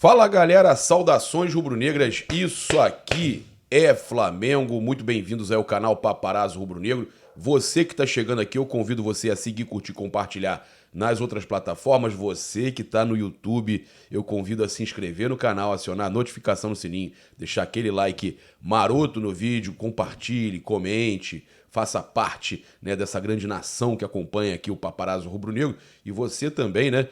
Fala galera, saudações rubro-negras, isso aqui é Flamengo, muito bem-vindos ao canal Paparazzo Rubro-Negro. Você que está chegando aqui, eu convido você a seguir, curtir, compartilhar nas outras plataformas. Você que está no YouTube, eu convido a se inscrever no canal, acionar a notificação no sininho, deixar aquele like maroto no vídeo, compartilhe, comente, faça parte, né, dessa grande nação que acompanha aqui o Paparazzo Rubro-Negro. E você também, né,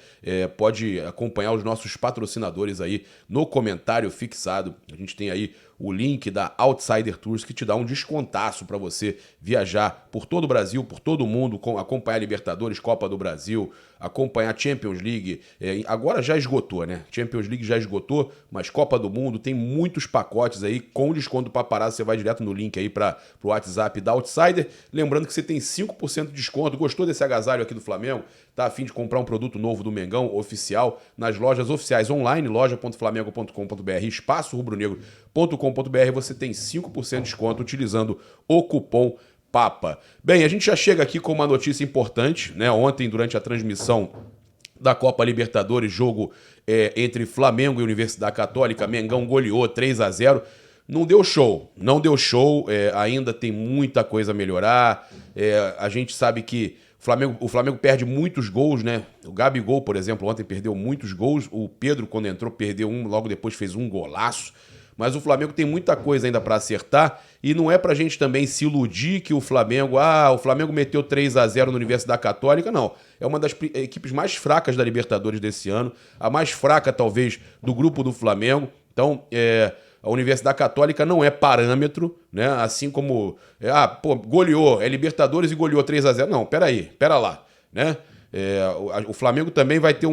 pode acompanhar os nossos patrocinadores aí no comentário fixado. A gente tem aí o link da Outsider Tours que te dá um descontaço para você viajar por todo o Brasil, por todo o mundo, acompanhar Libertadores, Copa do Brasil, acompanhar Champions League. Agora já esgotou, né? Champions League já esgotou, mas Copa do Mundo tem muitos pacotes aí com desconto Paparazzo. Você vai direto no link aí para o WhatsApp da Outsider. Lembrando que você tem 5% de desconto. Gostou desse agasalho aqui do Flamengo? Tá a fim de comprar um produto novo do Mengão oficial nas lojas oficiais online, loja.flamengo.com.br, espaço rubronegro.com.br, você tem 5% de desconto utilizando o cupom PAPA. Bem, a gente já chega aqui com uma notícia importante, né? Ontem, durante a transmissão da Copa Libertadores, jogo entre Flamengo e Universidade Católica, Mengão goleou 3-0. Não deu show, ainda tem muita coisa a melhorar. A gente sabe que o Flamengo perde muitos gols, né? O Gabigol, por exemplo, ontem perdeu muitos gols. O Pedro, quando entrou, perdeu um, logo depois fez um golaço. Mas o Flamengo tem muita coisa ainda para acertar e não é pra gente também se iludir que o Flamengo meteu 3-0 na Universidade Católica, não. É uma das equipes mais fracas da Libertadores desse ano, a mais fraca, talvez, do grupo do Flamengo. Então, a Universidade Católica não é parâmetro, né? Assim como, goleou, é Libertadores e goleou 3-0. Não, pera lá, né? O Flamengo também vai ter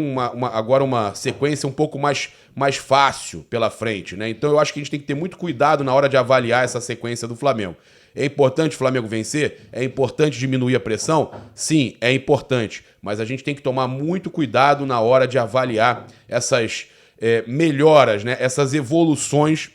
agora uma sequência um pouco mais fácil pela frente, né? Então eu acho que a gente tem que ter muito cuidado na hora de avaliar essa sequência do Flamengo. É importante o Flamengo vencer? É importante diminuir a pressão? Sim, é importante. Mas a gente tem que tomar muito cuidado na hora de avaliar essas melhoras, né? Essas evoluções,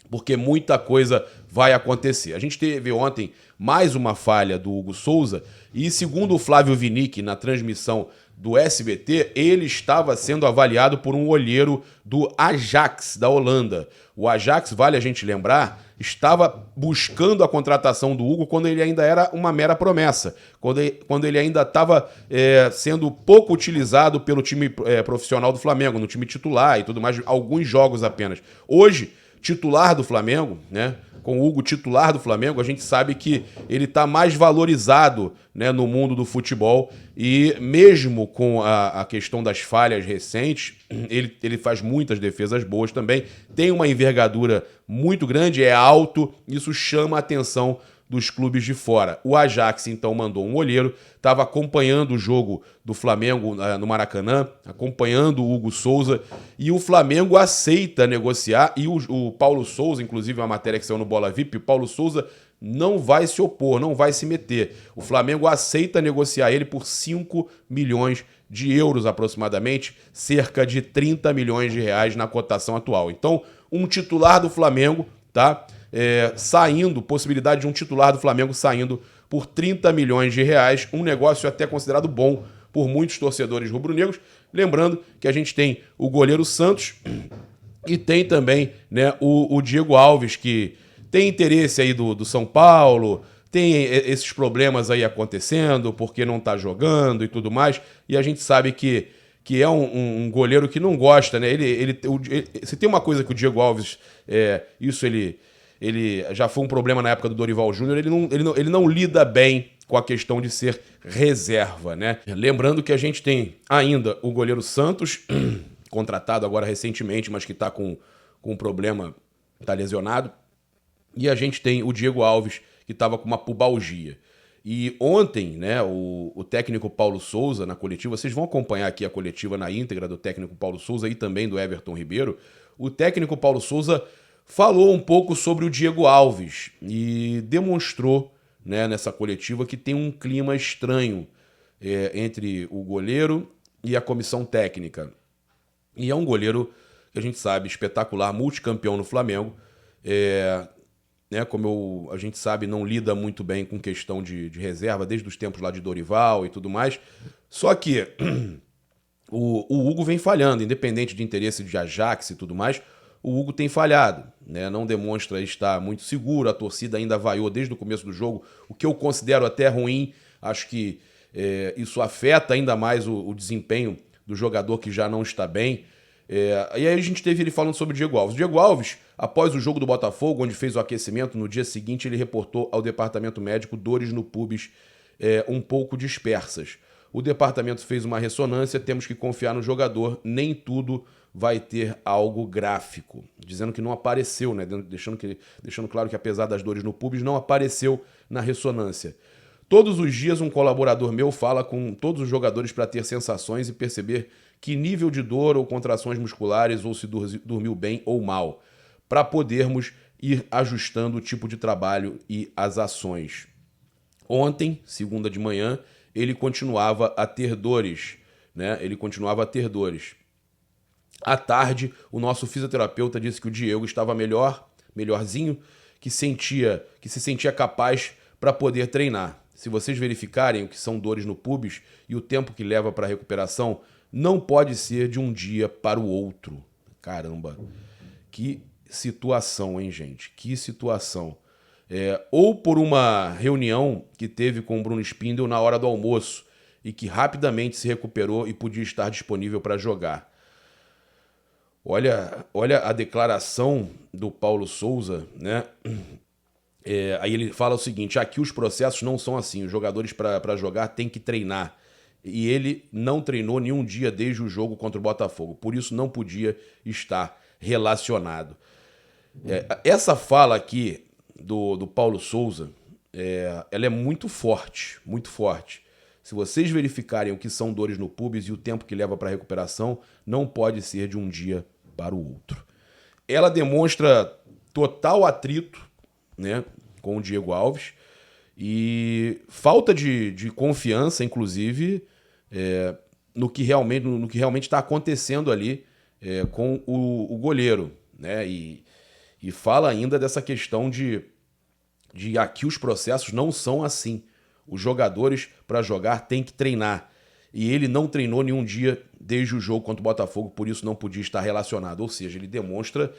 porque muita coisa vai acontecer. A gente teve ontem mais uma falha do Hugo Souza e, segundo o Flávio Winick, na transmissão do SBT, ele estava sendo avaliado por um olheiro do Ajax, da Holanda. O Ajax, vale a gente lembrar, estava buscando a contratação do Hugo quando ele ainda era uma mera promessa, quando ele ainda estava sendo pouco utilizado pelo time profissional do Flamengo, no time titular e tudo mais, alguns jogos apenas. Hoje, titular do Flamengo, né? Com o Hugo titular do Flamengo, a gente sabe que ele está mais valorizado, né, no mundo do futebol e mesmo com a questão das falhas recentes, ele faz muitas defesas boas também, tem uma envergadura muito grande, é alto, isso chama a atenção dos clubes de fora. O Ajax, então, mandou um olheiro, estava acompanhando o jogo do Flamengo no Maracanã, acompanhando o Hugo Souza, e o Flamengo aceita negociar, e o Paulo Souza, inclusive uma matéria que saiu no Bola VIP, o Paulo Souza não vai se opor, não vai se meter. O Flamengo aceita negociar ele por 5 milhões de euros aproximadamente, cerca de 30 milhões de reais na cotação atual. Então, um titular do Flamengo, tá? Possibilidade de um titular do Flamengo saindo por 30 milhões de reais, um negócio até considerado bom por muitos torcedores rubro-negros. Lembrando que a gente tem o goleiro Santos e tem também, né, o Diego Alves, que tem interesse aí do São Paulo, tem esses problemas aí acontecendo, porque não tá jogando e tudo mais, e a gente sabe que é um goleiro que não gosta, né? Se tem uma coisa que o Diego Alves, ele já foi um problema na época do Dorival Júnior, ele não lida bem com a questão de ser reserva, né? Lembrando que a gente tem ainda o goleiro Santos, contratado agora recentemente, mas que está com um problema, está lesionado. E a gente tem o Diego Alves, que estava com uma pubalgia. E ontem, né, o técnico Paulo Souza, na coletiva, vocês vão acompanhar aqui a coletiva na íntegra do técnico Paulo Souza e também do Everton Ribeiro. O técnico Paulo Souza falou um pouco sobre o Diego Alves e demonstrou, né, nessa coletiva que tem um clima estranho entre o goleiro e a comissão técnica. E é um goleiro que a gente sabe, espetacular, multicampeão no Flamengo, né, como a gente sabe, não lida muito bem com questão de reserva, desde os tempos lá de Dorival e tudo mais. Só que o Hugo vem falhando, independente de interesse de Ajax e tudo mais, o Hugo tem falhado, né? Não demonstra estar muito seguro, a torcida ainda vaiou desde o começo do jogo, o que eu considero até ruim. Acho que isso afeta ainda mais o desempenho do jogador que já não está bem. E aí a gente teve ele falando sobre o Diego Alves. O Diego Alves, após o jogo do Botafogo, onde fez o aquecimento, no dia seguinte ele reportou ao departamento médico dores no pubis um pouco dispersas. O departamento fez uma ressonância, temos que confiar no jogador, nem tudo vai ter algo gráfico. Dizendo que não apareceu, né? Deixando claro que apesar das dores no pubis, não apareceu na ressonância. Todos os dias um colaborador meu fala com todos os jogadores para ter sensações e perceber que nível de dor ou contrações musculares ou se dormiu bem ou mal, para podermos ir ajustando o tipo de trabalho e as ações. Ontem, segunda de manhã, ele continuava a ter dores, né? Ele continuava a ter dores. À tarde, o nosso fisioterapeuta disse que o Diego estava melhorzinho, que se sentia capaz para poder treinar. Se vocês verificarem o que são dores no pubis e o tempo que leva para a recuperação, não pode ser de um dia para o outro. Caramba, que situação, hein, gente? Que situação. Ou por uma reunião que teve com o Bruno Spindel na hora do almoço e que rapidamente se recuperou e podia estar disponível para jogar. Olha a declaração do Paulo Souza, né? Aí ele fala o seguinte: aqui os processos não são assim, os jogadores para jogar têm que treinar. E ele não treinou nenhum dia desde o jogo contra o Botafogo, por isso não podia estar relacionado. Essa fala aqui do Paulo Souza, ela é muito forte, muito forte. Se vocês verificarem o que são dores no pubis e o tempo que leva para a recuperação, não pode ser de um dia para o outro. Ela demonstra total atrito, né, com o Diego Alves e falta de confiança, inclusive, no que realmente está acontecendo ali com o goleiro, né? E fala ainda dessa questão de aqui os processos não são assim. Os jogadores, para jogar, têm que treinar. E ele não treinou nenhum dia desde o jogo contra o Botafogo, por isso não podia estar relacionado. Ou seja, ele demonstra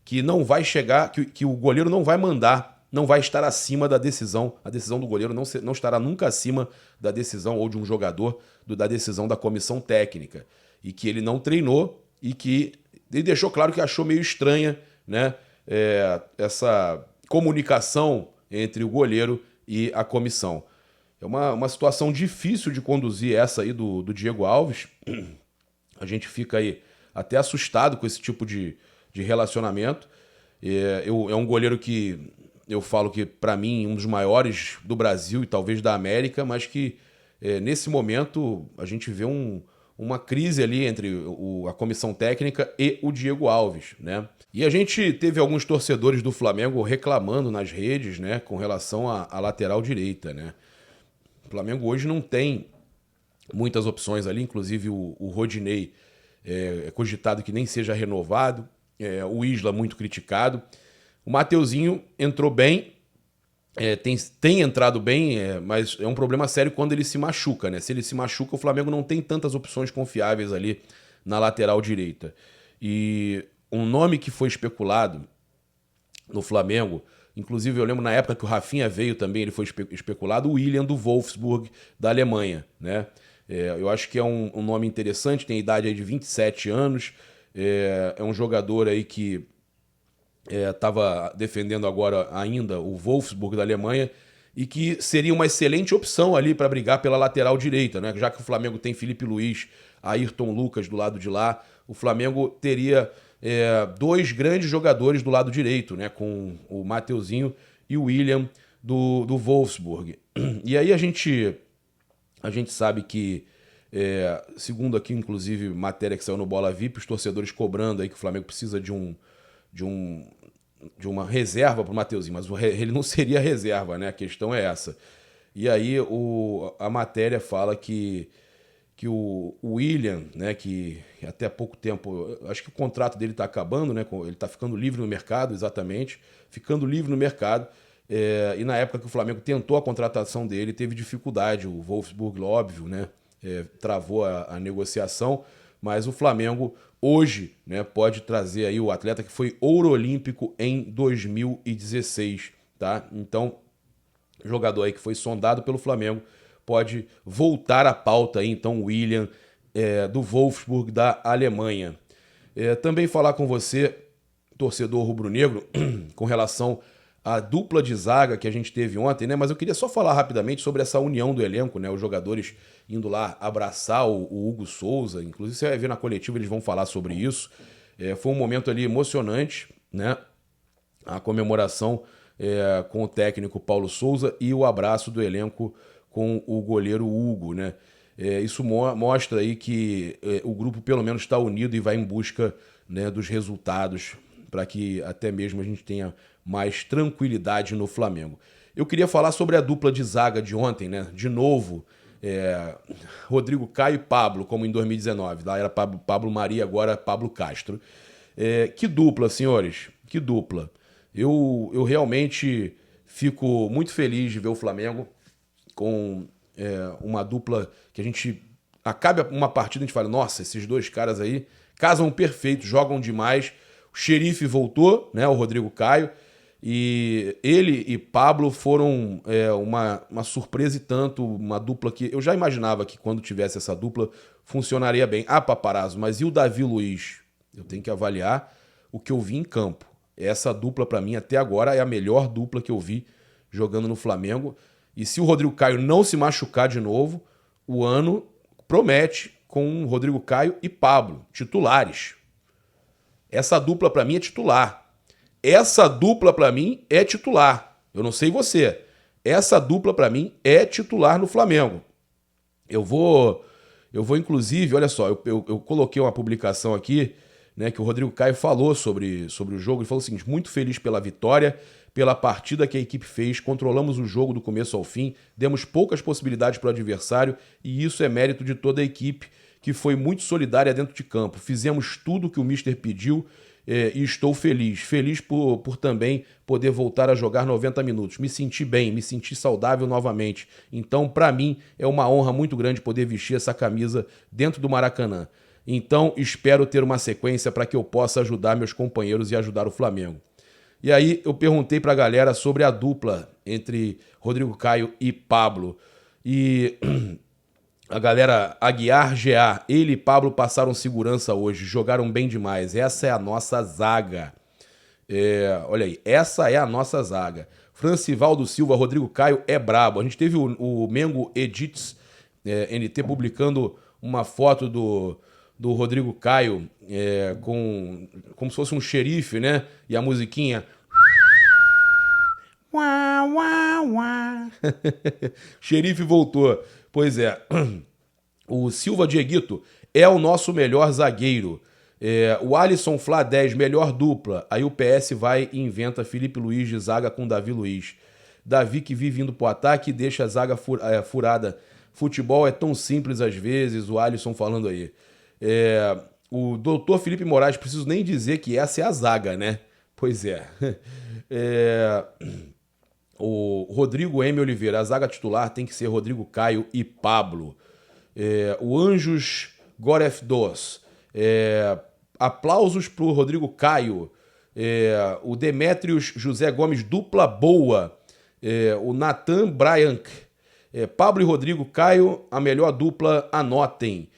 que não vai chegar, que o goleiro não vai mandar, não vai estar acima da decisão. A decisão do goleiro não estará nunca acima da decisão ou de um jogador, da decisão da comissão técnica. E que ele não treinou e que ele deixou claro que achou meio estranha, né, essa comunicação entre o goleiro e a comissão. É uma situação difícil de conduzir essa aí do Diego Alves. A gente fica aí até assustado com esse tipo de relacionamento. É um goleiro que eu falo que, para mim, um dos maiores do Brasil e talvez da América, mas que nesse momento a gente vê uma crise ali entre a comissão técnica e o Diego Alves, né? E a gente teve alguns torcedores do Flamengo reclamando nas redes, né, com relação à lateral direita, né? O Flamengo hoje não tem muitas opções ali, inclusive o Rodinei é cogitado que nem seja renovado, o Isla muito criticado. O Mateuzinho entrou bem, tem entrado bem, mas é um problema sério quando ele se machuca, né? Se ele se machuca, o Flamengo não tem tantas opções confiáveis ali na lateral direita. E um nome que foi especulado no Flamengo, inclusive eu lembro na época que o Rafinha veio também, ele foi especulado, o William do Wolfsburg, da Alemanha, né? Eu acho que é um nome interessante, tem idade aí de 27 anos, é um jogador aí que estava defendendo agora ainda o Wolfsburg da Alemanha e que seria uma excelente opção ali para brigar pela lateral direita, né? Já que o Flamengo tem Felipe Luiz, Ayrton Lucas do lado de lá, o Flamengo teria dois grandes jogadores do lado direito, né? Com o Mateuzinho e o William do Wolfsburg. E aí a gente sabe que, segundo aqui, inclusive, matéria que saiu no Bola VIP, os torcedores cobrando aí que o Flamengo precisa de uma reserva para o Mateuzinho, mas ele não seria reserva, né? A questão é essa. E aí a matéria fala que o William, né, que até pouco tempo, acho que o contrato dele está acabando, né? Ele está ficando livre no mercado, exatamente, ficando livre no mercado. E na época que o Flamengo tentou a contratação dele, teve dificuldade, o Wolfsburg, óbvio, né? travou a negociação, mas o Flamengo hoje, né, pode trazer aí o atleta que foi ouro olímpico em 2016, tá? Então, jogador aí que foi sondado pelo Flamengo pode voltar à pauta aí, então, o William, do Wolfsburg, da Alemanha. Também falar com você, torcedor rubro-negro, com relação à dupla de zaga que a gente teve ontem, né? Mas eu queria só falar rapidamente sobre essa união do elenco, né? Os jogadores indo lá abraçar o Hugo Souza, inclusive você vai ver na coletiva, eles vão falar sobre isso. Foi um momento ali emocionante, né? A comemoração com o técnico Paulo Souza e o abraço do elenco com o goleiro Hugo, né? Isso mostra aí que o grupo pelo menos está unido e vai em busca, né, dos resultados para que até mesmo a gente tenha mais tranquilidade no Flamengo. Eu queria falar sobre a dupla de zaga de ontem, né? De novo, Rodrigo Caio e Pablo, como em 2019. Lá era Pablo Maria, agora Pablo Castro. Que dupla, senhores, que dupla. Eu realmente fico muito feliz de ver o Flamengo com uma dupla que a gente acabe uma partida e a gente fala, nossa, esses dois caras aí casam perfeito, jogam demais. O Xerife voltou, né, o Rodrigo Caio, e ele e Pablo foram uma surpresa e tanto, uma dupla que eu já imaginava que quando tivesse essa dupla funcionaria bem. Paparazzo, mas e o Davi Luiz? Eu tenho que avaliar o que eu vi em campo. Essa dupla, para mim, até agora, é a melhor dupla que eu vi jogando no Flamengo. E se o Rodrigo Caio não se machucar de novo, o ano promete com o Rodrigo Caio e Pablo, titulares. Essa dupla, para mim, é titular. Essa dupla, para mim, é titular. Eu não sei você. Essa dupla, para mim, é titular no Flamengo. Eu vou inclusive, olha só, eu coloquei uma publicação aqui, né, que o Rodrigo Caio falou sobre o jogo. Ele falou o seguinte: muito feliz pela vitória, pela partida que a equipe fez, controlamos o jogo do começo ao fim, demos poucas possibilidades para o adversário e isso é mérito de toda a equipe, que foi muito solidária dentro de campo. Fizemos tudo o que o Mister pediu e estou feliz. Feliz por também poder voltar a jogar 90 minutos. Me senti bem, me senti saudável novamente. Então, para mim, é uma honra muito grande poder vestir essa camisa dentro do Maracanã. Então, espero ter uma sequência para que eu possa ajudar meus companheiros e ajudar o Flamengo. E aí, eu perguntei para a galera sobre a dupla entre Rodrigo Caio e Pablo. E a galera, Aguiar, GA, ele e Pablo passaram segurança hoje, jogaram bem demais. Essa é a nossa zaga. Olha aí, essa é a nossa zaga. Francivaldo Silva, Rodrigo Caio é brabo. A gente teve o Mengo Edits NT publicando uma foto do Rodrigo Caio como se fosse um xerife, né? E a musiquinha. Xerife voltou. Pois é. O Silva Dieguito é o nosso melhor zagueiro. O Alisson Flá 10, melhor dupla. Aí o PS vai e inventa Felipe Luiz de zaga com Davi Luiz. Davi que vive indo pro ataque e deixa a zaga furada. Futebol é tão simples às vezes, o Alisson falando aí. O doutor Felipe Moraes, preciso nem dizer que essa é a zaga, né? Pois é. O Rodrigo M. Oliveira, a zaga titular tem que ser Rodrigo Caio e Pablo. O Anjos Goref Dos, aplausos pro Rodrigo Caio. O Demétrios José Gomes, dupla boa. O Nathan Bryank, Pablo e Rodrigo Caio, a melhor dupla, anotem.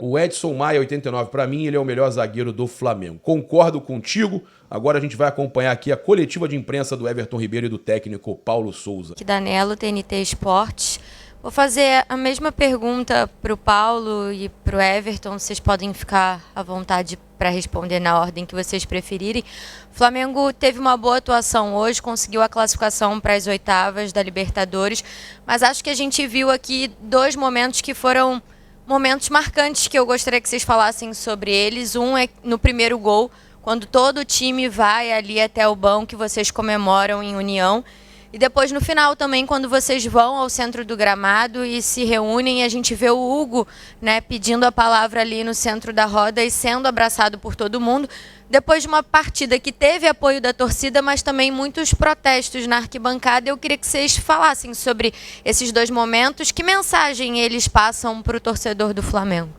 O Edson Maia, 89, para mim ele é o melhor zagueiro do Flamengo. Concordo contigo. Agora a gente vai acompanhar aqui a coletiva de imprensa do Everton Ribeiro e do técnico Paulo Souza. Aqui Danelo, TNT Esportes. Vou fazer a mesma pergunta para o Paulo e para o Everton. Vocês podem ficar à vontade para responder na ordem que vocês preferirem. O Flamengo teve uma boa atuação hoje, conseguiu a classificação para as oitavas da Libertadores, mas acho que a gente viu aqui dois momentos que foram momentos marcantes que eu gostaria que vocês falassem sobre eles. Um é no primeiro gol, quando todo o time vai ali até o banco que vocês comemoram em união. E depois, no final também, quando vocês vão ao centro do gramado e se reúnem, a gente vê o Hugo, né, pedindo a palavra ali no centro da roda e sendo abraçado por todo mundo, depois de uma partida que teve apoio da torcida, mas também muitos protestos na arquibancada. Eu queria que vocês falassem sobre esses dois momentos. Que mensagem eles passam para o torcedor do Flamengo?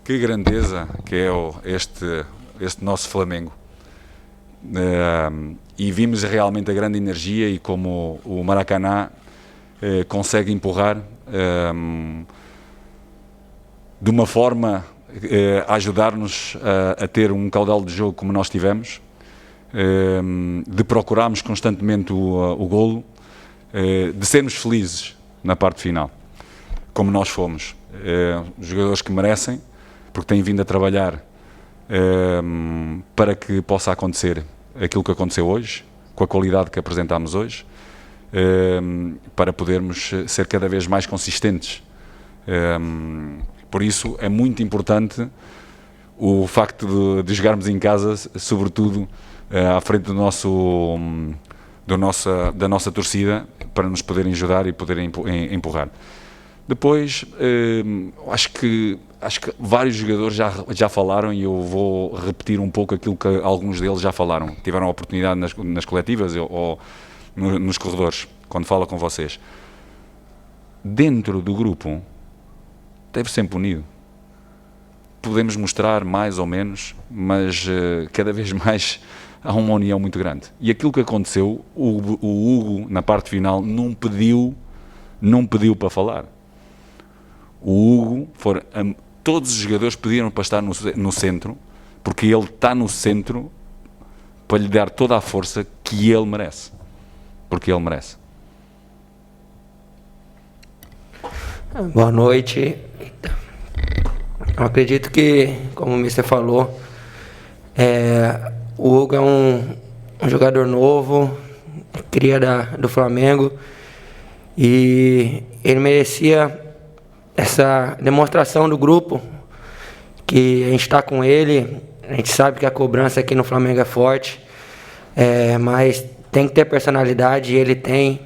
Que grandeza que é este nosso Flamengo. E vimos realmente a grande energia e como o Maracanã consegue empurrar de uma forma a ajudar-nos a ter um caudal de jogo como nós tivemos, de procurarmos constantemente o golo, de sermos felizes na parte final, como nós fomos. Os jogadores que merecem, porque têm vindo a trabalhar para que possa acontecer aquilo que aconteceu hoje, com a qualidade que apresentámos hoje, para podermos ser cada vez mais consistentes. Por isso é muito importante o facto de jogarmos em casa, sobretudo à frente da nossa torcida, para nos poderem ajudar e poderem empurrar. Depois, acho que vários jogadores já falaram e eu vou repetir um pouco aquilo que alguns deles já falaram. Tiveram a oportunidade nas coletivas ou nos corredores, quando falo com vocês. Dentro do grupo, deve sempre unido. Podemos mostrar mais ou menos, mas cada vez mais há uma união muito grande. E aquilo que aconteceu, o Hugo, na parte final, não pediu para falar. O Hugo, todos os jogadores pediram para estar no centro, porque ele está no centro para lhe dar toda a força que ele merece. Porque ele merece. Boa noite. Eu acredito que, como o Mister falou, o Hugo é um jogador novo, cria do Flamengo, e ele merecia essa demonstração do grupo, que a gente está com ele. A gente sabe que a cobrança aqui no Flamengo é forte, mas tem que ter personalidade, e ele tem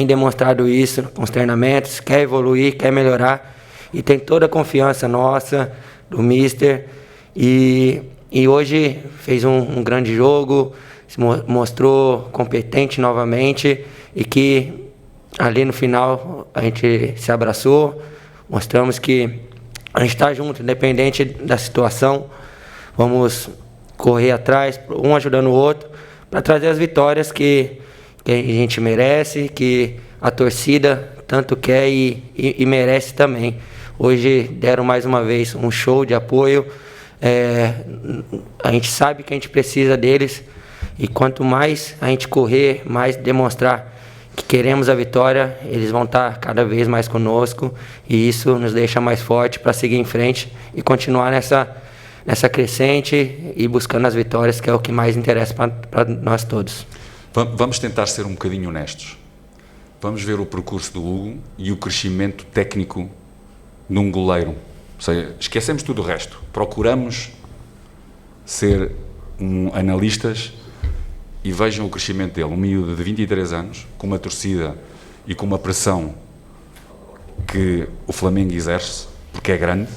demonstrado isso com os treinamentos, quer evoluir, quer melhorar, e tem toda a confiança nossa, do Mister, e hoje fez um grande jogo, se mostrou competente novamente, e que ali no final a gente se abraçou, mostramos que a gente está junto, independente da situação. Vamos correr atrás, um ajudando o outro, para trazer as vitórias que a gente merece, que a torcida tanto quer e merece também. Hoje deram mais uma vez um show de apoio. A gente sabe que a gente precisa deles, e quanto mais a gente correr, mais demonstrar que queremos a vitória, eles vão estar cada vez mais conosco, e isso nos deixa mais forte para seguir em frente e continuar nessa crescente e buscando as vitórias, que é o que mais interessa para nós todos. Vamos tentar ser um bocadinho honestos. Vamos ver o percurso do Hugo e o crescimento técnico de um goleiro. Ou seja, esquecemos tudo o resto. Procuramos ser analistas e vejam o crescimento dele. Um miúdo de 23 anos, com uma torcida e com uma pressão que o Flamengo exerce, porque é grande.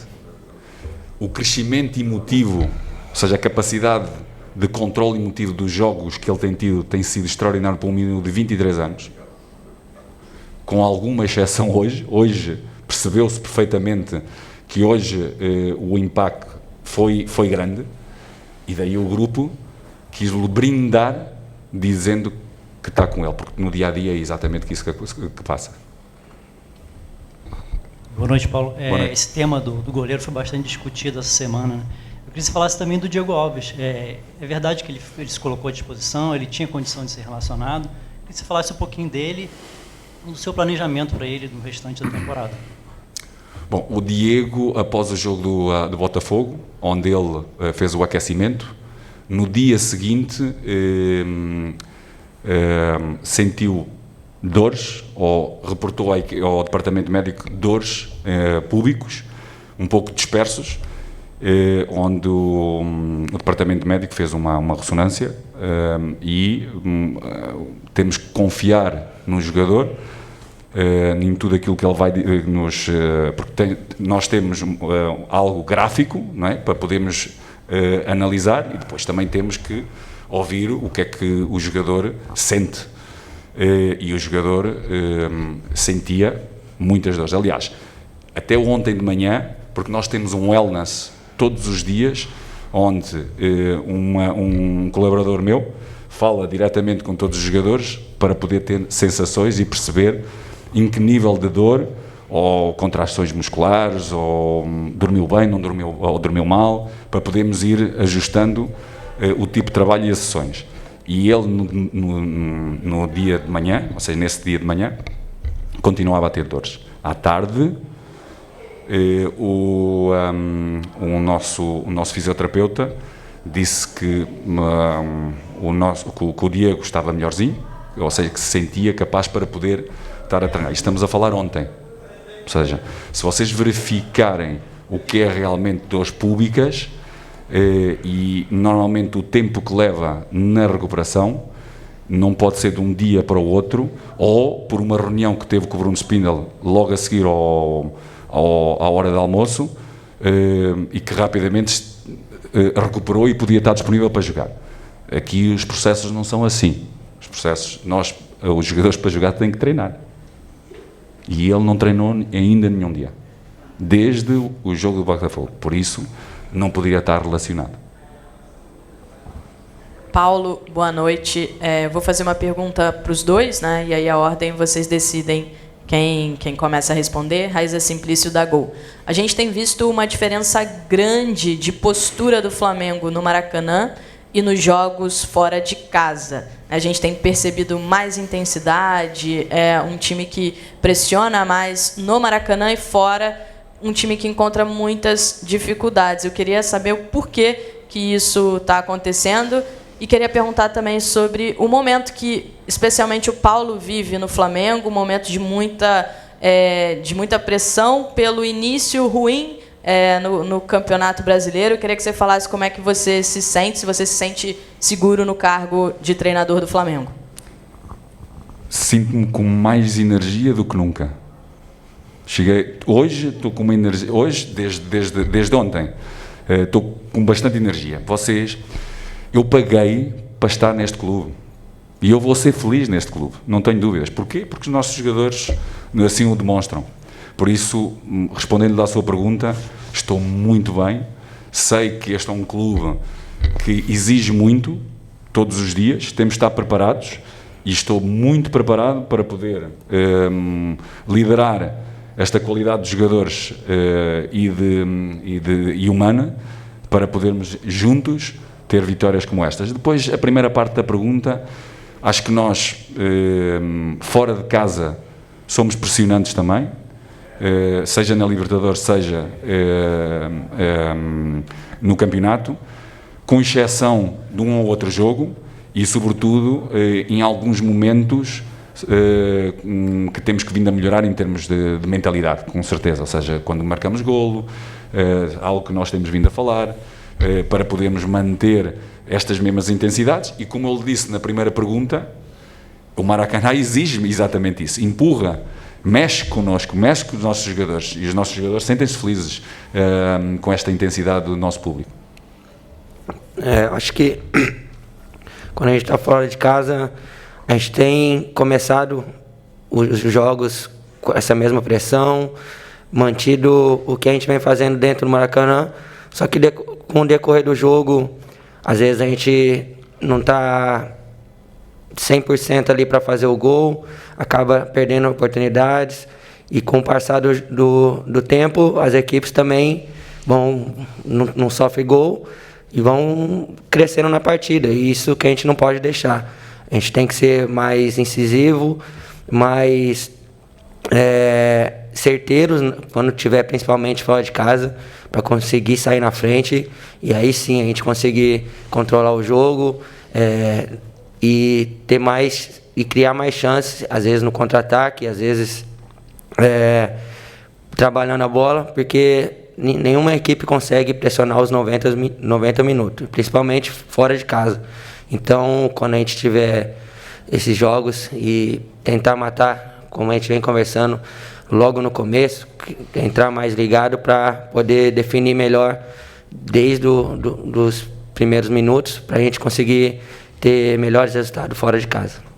O crescimento emotivo, ou seja, a capacidade de controle emotivo dos jogos que ele tem tido, tem sido extraordinário para um miúdo de 23 anos. Com alguma exceção hoje. Hoje percebeu-se perfeitamente que hoje o impacto foi grande, e daí o grupo quis lhe brindar dizendo que está com ele, porque no dia-a-dia é exatamente isso que passa. Boa noite, Paulo. Boa noite. Esse tema do goleiro foi bastante discutido essa semana, né? Eu queria que você falasse também do Diego Alves. É verdade que ele se colocou à disposição, ele tinha condição de ser relacionado. Eu queria que você falasse um pouquinho dele, do seu planejamento para ele no restante da temporada. Bom, o Diego, após o jogo do Botafogo, onde ele fez o aquecimento, no dia seguinte sentiu dores, ou reportou ao departamento médico dores públicos, um pouco dispersos, onde o departamento médico fez uma ressonância e temos que confiar no jogador, em tudo aquilo que ele vai nos... porque nós temos algo gráfico, não é? Para podermos analisar, e depois também temos que ouvir o que é que o jogador sente. E o jogador sentia muitas dores. Aliás, até ontem de manhã, porque nós temos um wellness todos os dias, onde um colaborador meu fala diretamente com todos os jogadores para poder ter sensações e perceber em que nível de dor, ou contrações musculares, ou dormiu bem, não dormiu, ou dormiu mal, para podermos ir ajustando o tipo de trabalho e as sessões. E ele, no dia de manhã, ou seja, nesse dia de manhã, continuava a ter dores. À tarde, o nosso fisioterapeuta disse que o Diego estava melhorzinho, ou seja, que se sentia capaz para poder estar a treinar. E estamos a falar ontem. Ou seja, se vocês verificarem o que é realmente dores públicas, e normalmente o tempo que leva na recuperação não pode ser de um dia para o outro, ou por uma reunião que teve com o Bruno Spindel logo a seguir à hora de almoço, e que rapidamente recuperou e podia estar disponível para jogar. Aqui os processos não são assim. Os processos, os jogadores para jogar têm que treinar. E ele não treinou ainda nenhum dia, desde o jogo do Botafogo. Por isso, não poderia estar relacionado. Paulo, boa noite. Vou fazer uma pergunta para os dois, né? E aí a ordem vocês decidem quem começa a responder. Raíza Simplício da Gol. A gente tem visto uma diferença grande de postura do Flamengo no Maracanã e nos jogos fora de casa. A gente tem percebido mais intensidade, um time que pressiona mais no Maracanã e fora, um time que encontra muitas dificuldades. Eu queria saber o porquê que isso está acontecendo e queria perguntar também sobre o momento que, especialmente, o Paulo vive no Flamengo, um momento de muita pressão pelo início ruim no Campeonato Brasileiro. Eu queria que você falasse como é que você se sente, se você se sente seguro no cargo de treinador do Flamengo. Sinto-me com mais energia do que nunca. Hoje estou com uma energia, desde ontem, estou com bastante energia. Eu paguei para estar neste clube e eu vou ser feliz neste clube, não tenho dúvidas. Porquê? Porque os nossos jogadores assim o demonstram. Por isso, respondendo à sua pergunta, estou muito bem. Sei que este é um clube que exige muito, todos os dias, temos de estar preparados e estou muito preparado para poder liderar esta qualidade de jogadores e humana, para podermos juntos ter vitórias como estas. Depois, a primeira parte da pergunta, acho que nós, fora de casa, somos pressionantes também, seja na Libertadores, seja no campeonato, com exceção de um ou outro jogo e, sobretudo, em alguns momentos que temos que vir a melhorar em termos de mentalidade, com certeza. Ou seja, quando marcamos golo, algo que nós temos vindo a falar, para podermos manter estas mesmas intensidades. E como eu lhe disse na primeira pergunta, o Maracanã exige-me exatamente isso, empurra, mexe connosco, mexe com os nossos jogadores, e os nossos jogadores sentem-se felizes com esta intensidade do nosso público. Acho que quando a gente está fora de casa, a gente tem começado os jogos com essa mesma pressão, mantido o que a gente vem fazendo dentro do Maracanã, só que com o decorrer do jogo, às vezes a gente não está 100% ali para fazer o gol, acaba perdendo oportunidades, e com o passar do tempo, as equipes também não sofrem gol e vão crescendo na partida, e isso que a gente não pode deixar. A gente tem que ser mais incisivo, mais certeiros quando tiver principalmente fora de casa, para conseguir sair na frente, e aí sim a gente conseguir controlar o jogo e ter mais e criar mais chances, às vezes no contra-ataque, às vezes trabalhando a bola, porque nenhuma equipe consegue pressionar os 90 minutos, principalmente fora de casa. Então, quando a gente tiver esses jogos e tentar matar, como a gente vem conversando logo no começo, entrar mais ligado para poder definir melhor desde dos primeiros minutos, para a gente conseguir ter melhores resultados fora de casa.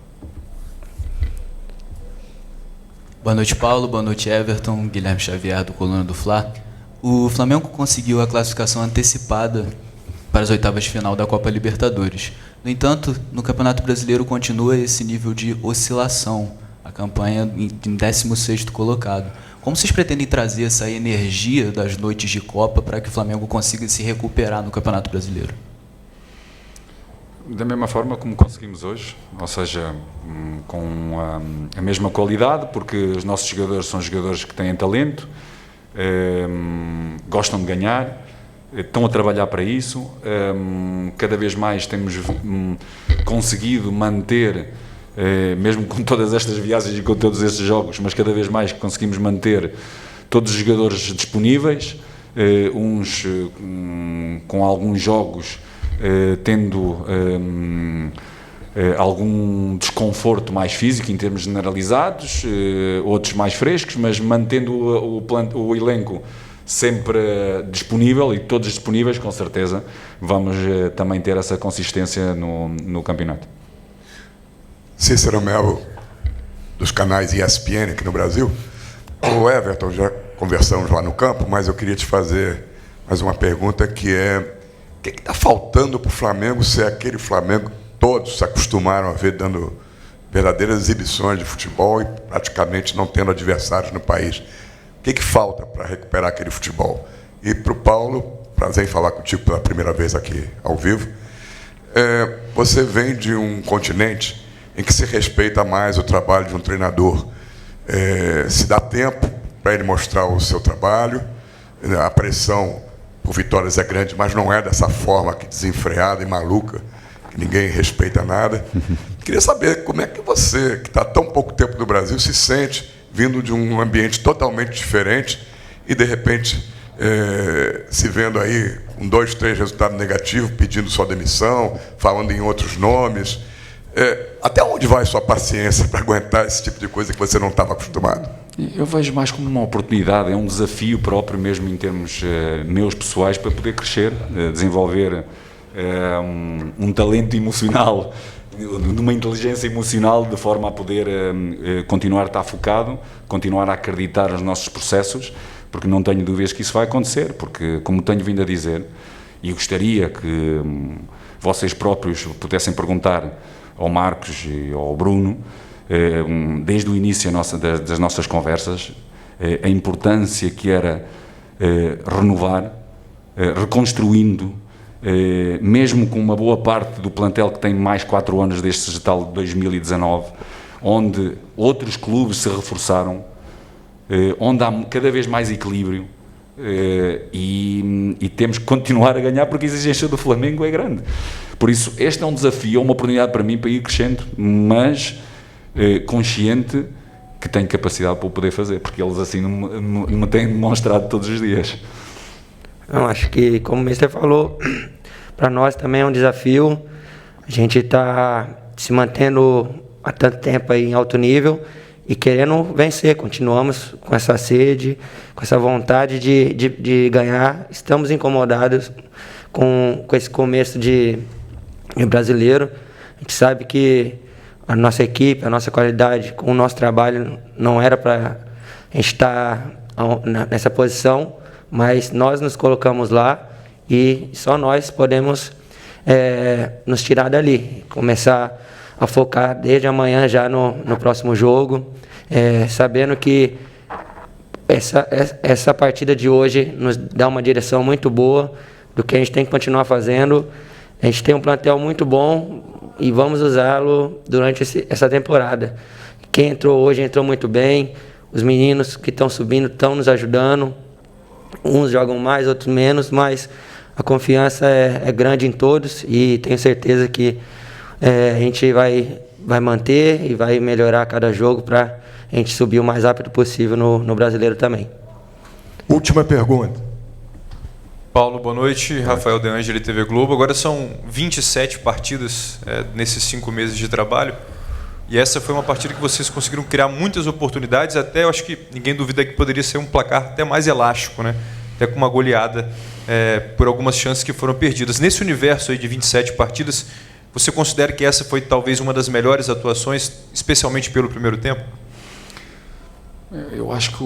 Boa noite, Paulo. Boa noite, Everton. Guilherme Xavier, do Coluna do Fla. O Flamengo conseguiu a classificação antecipada para as oitavas de final da Copa Libertadores. No entanto, no Campeonato Brasileiro continua esse nível de oscilação, a campanha em 16º colocado. Como vocês pretendem trazer essa energia das noites de Copa para que o Flamengo consiga se recuperar no Campeonato Brasileiro? Da mesma forma como conseguimos hoje, ou seja, com a mesma qualidade, porque os nossos jogadores são jogadores que têm talento, gostam de ganhar, estão a trabalhar para isso. Cada vez mais temos conseguido manter, mesmo com todas estas viagens e com todos estes jogos, mas cada vez mais conseguimos manter todos os jogadores disponíveis, uns com alguns jogos tendo algum desconforto mais físico em termos generalizados, outros mais frescos, mas mantendo o elenco sempre disponível, e todos disponíveis, com certeza vamos também ter essa consistência no campeonato. Cícero Melo, dos canais ESPN aqui no Brasil. O Everton, já conversamos lá no campo, mas eu queria te fazer mais uma pergunta, que é: o que está faltando para o Flamengo ser aquele Flamengo que todos se acostumaram a ver dando verdadeiras exibições de futebol e praticamente não tendo adversários no país? O que falta para recuperar aquele futebol? E para o Paulo, prazer em falar contigo pela primeira vez aqui ao vivo. Você vem de um continente em que se respeita mais o trabalho de um treinador. Se dá tempo para ele mostrar o seu trabalho, a pressão por vitórias é grande, mas não é dessa forma que desenfreada e maluca, que ninguém respeita nada. Queria saber como é que você, que está há tão pouco tempo no Brasil, se sente vindo de um ambiente totalmente diferente e, de repente, se vendo aí com 2, 3 resultados negativos, pedindo sua demissão, falando em outros nomes. Até onde vai sua paciência para aguentar esse tipo de coisa que você não estava acostumado? Eu vejo mais como uma oportunidade, é um desafio próprio mesmo em termos meus pessoais, para poder crescer, desenvolver um talento emocional, numa inteligência emocional, de forma a poder continuar a estar focado, continuar a acreditar nos nossos processos, porque não tenho dúvidas que isso vai acontecer, porque, como tenho vindo a dizer, e gostaria que vocês próprios pudessem perguntar ao Marcos e ao Bruno, desde o início das nossas conversas, a importância que era renovar, reconstruindo, mesmo com uma boa parte do plantel que tem mais 4 anos desde tal de 2019, onde outros clubes se reforçaram, onde há cada vez mais equilíbrio, e temos que continuar a ganhar, porque a exigência do Flamengo é grande. Por isso, este é um desafio, é uma oportunidade para mim para ir crescendo, mas consciente que tenho capacidade para o poder fazer, porque eles assim não me têm demonstrado todos os dias. Não, acho que, como o Mister falou, para nós também é um desafio. A gente está se mantendo há tanto tempo aí em alto nível e querendo vencer. Continuamos com essa sede, com essa vontade de ganhar. Estamos incomodados com esse começo de brasileiro. A gente sabe que a nossa equipe, a nossa qualidade, com o nosso trabalho, não era para a gente estar nessa posição, mas nós nos colocamos lá e só nós podemos nos tirar dali, começar a focar desde amanhã já no próximo jogo, sabendo que essa partida de hoje nos dá uma direção muito boa do que a gente tem que continuar fazendo. A gente tem um plantel muito bom e vamos usá-lo durante essa temporada. Quem entrou hoje entrou muito bem, os meninos que estão subindo estão nos ajudando, uns jogam mais, outros menos, mas a confiança é grande em todos e tenho certeza que a gente vai manter e vai melhorar cada jogo para a gente subir o mais rápido possível no Brasileiro também. Última pergunta. Paulo, boa noite. Rafael De Angeli, TV Globo. Agora são 27 partidas nesses 5 meses de trabalho. E essa foi uma partida que vocês conseguiram criar muitas oportunidades. Até eu acho que ninguém duvida que poderia ser um placar até mais elástico, né? Até com uma goleada por algumas chances que foram perdidas. Nesse universo aí de 27 partidas, você considera que essa foi talvez uma das melhores atuações, especialmente pelo primeiro tempo? Eu acho que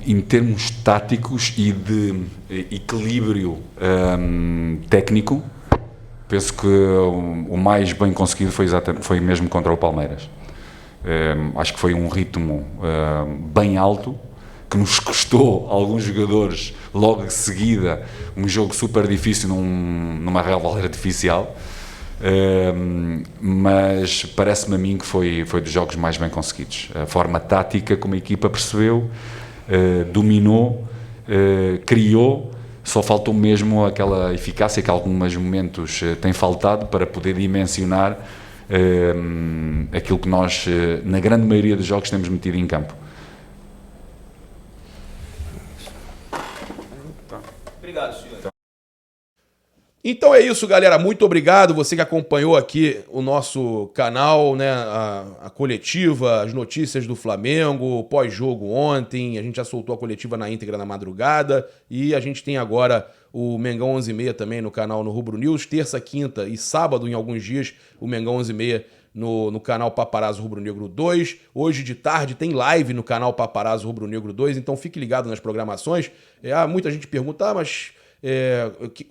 em termos táticos e de equilíbrio técnico, penso que o mais bem conseguido foi mesmo contra o Palmeiras. Acho que foi um ritmo bem alto, que nos custou a alguns jogadores logo de seguida um jogo super difícil numa relva artificial. Mas parece-me a mim que foi dos jogos mais bem conseguidos. A forma tática como a equipa percebeu, dominou, criou, só faltou mesmo aquela eficácia que em alguns momentos tem faltado para poder dimensionar aquilo que nós, na grande maioria dos jogos, temos metido em campo. Obrigado, senhor. Então é isso, galera. Muito obrigado. Você que acompanhou aqui o nosso canal, né? A coletiva, as notícias do Flamengo, pós-jogo ontem. A gente já soltou a coletiva na íntegra na madrugada. E a gente tem agora o Mengão 11h30 também no canal no Rubro News. Terça, quinta e sábado, em alguns dias, o Mengão 11h30 no canal Paparazzo Rubro Negro 2. Hoje de tarde tem live no canal Paparazzo Rubro Negro 2. Então fique ligado nas programações. Muita gente pergunta, mas...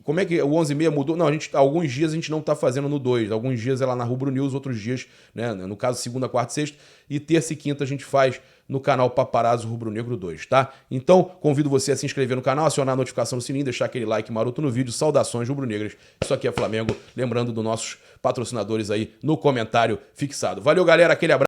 como é que o 11h30 mudou? Não, alguns dias a gente não está fazendo no 2, alguns dias é lá na Rubro News, outros dias, né, no caso segunda, quarta e sexta, e terça e quinta a gente faz no canal Paparazzo Rubro Negro 2, tá? Então, convido você a se inscrever no canal, acionar a notificação no sininho, deixar aquele like maroto no vídeo. Saudações rubro-negras. Isso aqui é Flamengo, lembrando dos nossos patrocinadores aí no comentário fixado. Valeu, galera, aquele abraço.